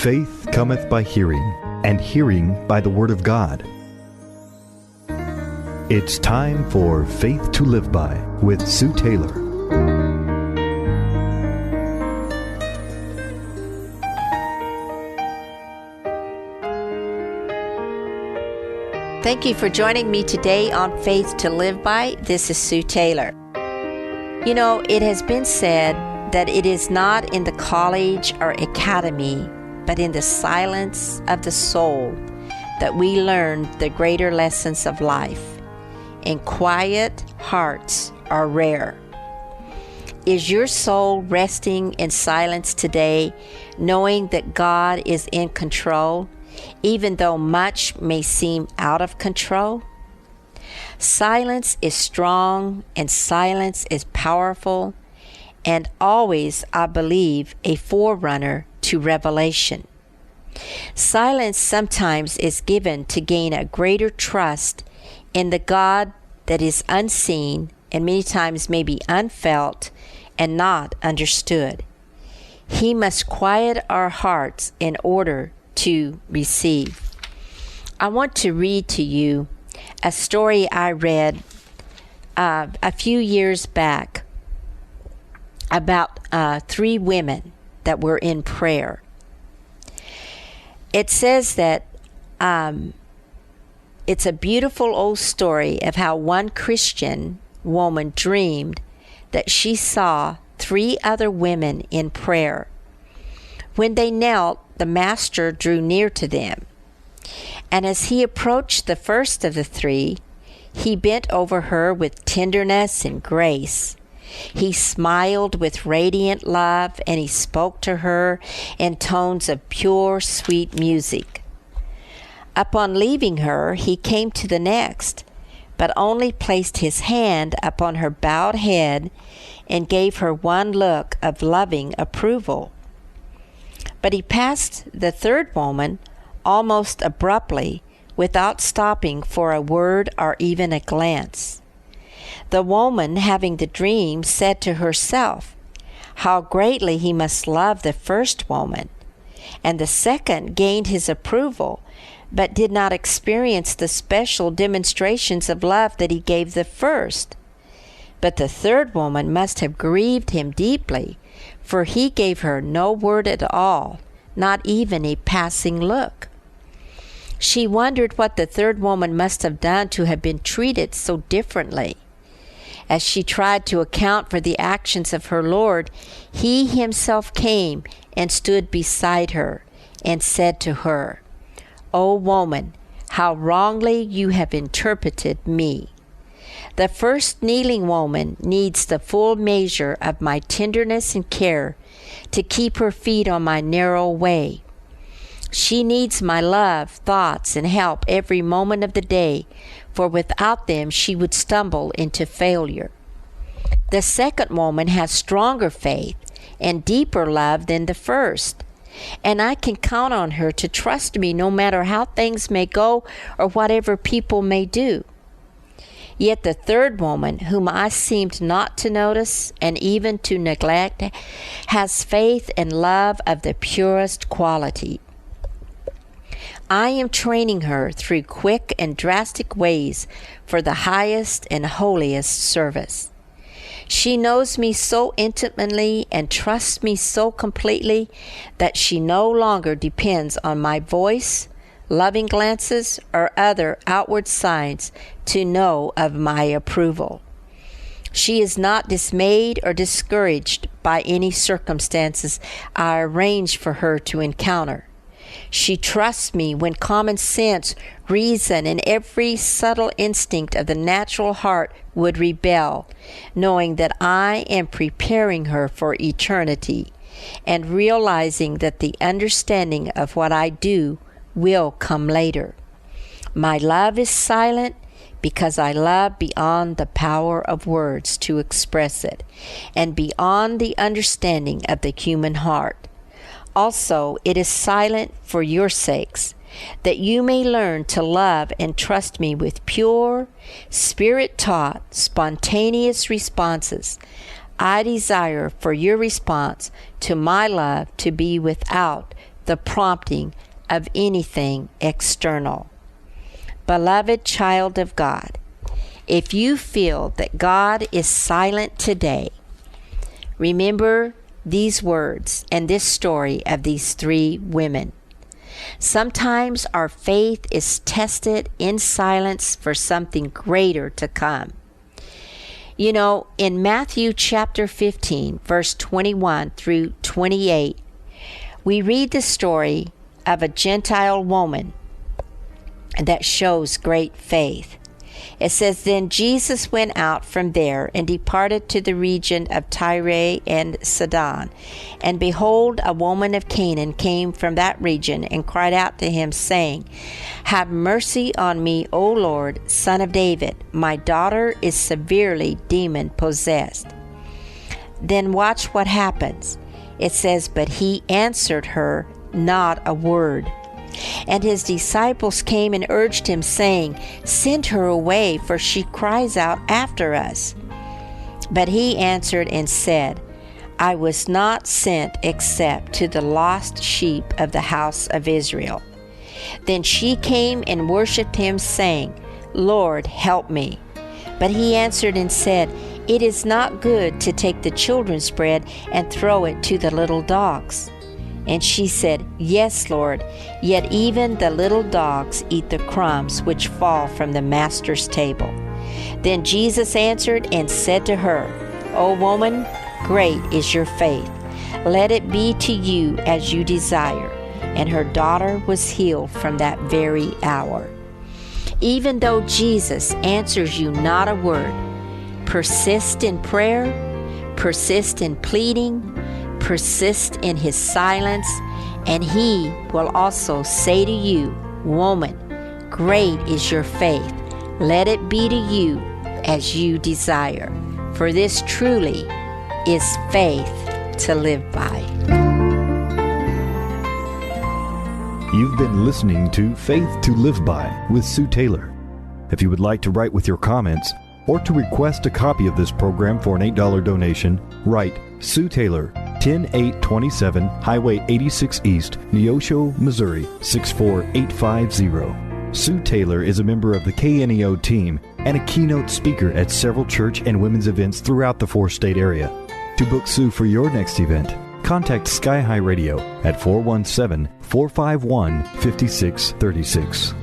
Faith cometh by hearing, and hearing by the Word of God. It's time for Faith to Live By with Sue Taylor. Thank you for joining me today on Faith to Live By. This is Sue Taylor. You know, it has been said that it is not in the college or academy, but in the silence of the soul that we learn the greater lessons of life. And quiet hearts are rare. Is your soul resting in silence today, knowing that God is in control, even though much may seem out of control? Silence is strong and silence is powerful, and always, I believe, a forerunner to revelation. Silence sometimes is given to gain a greater trust in the God that is unseen and many times may be unfelt and not understood. He must quiet our hearts in order to receive. I want to read to you a story I read a few years back about 3 women that were in prayer. It says that it's a beautiful old story of how one Christian woman dreamed that she saw 3 other women in prayer. When they knelt, the Master drew near to them, and as he approached the first of the 3, he bent over her with tenderness and grace. He smiled with radiant love, and he spoke to her in tones of pure, sweet music. Upon leaving her, he came to the next, but only placed his hand upon her bowed head and gave her one look of loving approval. But he passed the 3rd woman almost abruptly, without stopping for a word or even a glance. The woman, having the dream, said to herself, how greatly he must love the first woman. And the second gained his approval, but did not experience the special demonstrations of love that he gave the first. But the 3rd woman must have grieved him deeply, for he gave her no word at all, not even a passing look. She wondered what the 3rd woman must have done to have been treated so differently. As she tried to account for the actions of her Lord, he himself came and stood beside her and said to her, O woman, how wrongly you have interpreted me. The first kneeling woman needs the full measure of my tenderness and care to keep her feet on my narrow way. She needs my love, thoughts, and help every moment of the day, for without them she would stumble into failure. The second woman has stronger faith and deeper love than the first, and I can count on her to trust me no matter how things may go or whatever people may do. Yet the 3rd woman, whom I seemed not to notice and even to neglect, has faith and love of the purest quality. I am training her through quick and drastic ways for the highest and holiest service. She knows me so intimately and trusts me so completely that she no longer depends on my voice, loving glances, or other outward signs to know of my approval. She is not dismayed or discouraged by any circumstances I arrange for her to encounter. She trusts me when common sense, reason, and every subtle instinct of the natural heart would rebel, knowing that I am preparing her for eternity, and realizing that the understanding of what I do will come later. My love is silent because I love beyond the power of words to express it, and beyond the understanding of the human heart. Also, it is silent for your sakes, that you may learn to love and trust me with pure, Spirit-taught, spontaneous responses. I desire for your response to my love to be without the prompting of anything external. Beloved child of God, if you feel that God is silent today, remember these words and this story of these three women. Sometimes our faith is tested in silence for something greater to come. You know, in Matthew chapter 15, verse 21 through 28, we read the story of a Gentile woman that shows great faith. It says, Then Jesus went out from there and departed to the region of Tyre and Sidon. And behold, a woman of Canaan came from that region and cried out to him, saying, Have mercy on me, O Lord, Son of David. My daughter is severely demon-possessed. Then watch what happens. It says, But he answered her not a word. And his disciples came and urged him, saying, Send her away, for she cries out after us. But he answered and said, I was not sent except to the lost sheep of the house of Israel. Then she came and worshipped him, saying, Lord, help me. But he answered and said, It is not good to take the children's bread and throw it to the little dogs. And she said, Yes, Lord, yet even the little dogs eat the crumbs which fall from the master's table. Then Jesus answered and said to her, O woman, great is your faith. Let it be to you as you desire. And her daughter was healed from that very hour. Even though Jesus answers you not a word, persist in prayer, persist in pleading, persist in his silence, and he will also say to you, Woman, great is your faith. Let it be to you as you desire. For this truly is faith to live by. You've been listening to Faith to Live By with Sue Taylor. If you would like to write with your comments or to request a copy of this program for an $8 donation, write Sue Taylor, 10827 Highway 86 East, Neosho, Missouri 64850. Sue Taylor is a member of the KNEO team and a keynote speaker at several church and women's events throughout the 4-state area. To book Sue for your next event, contact Sky High Radio at 417-451-5636.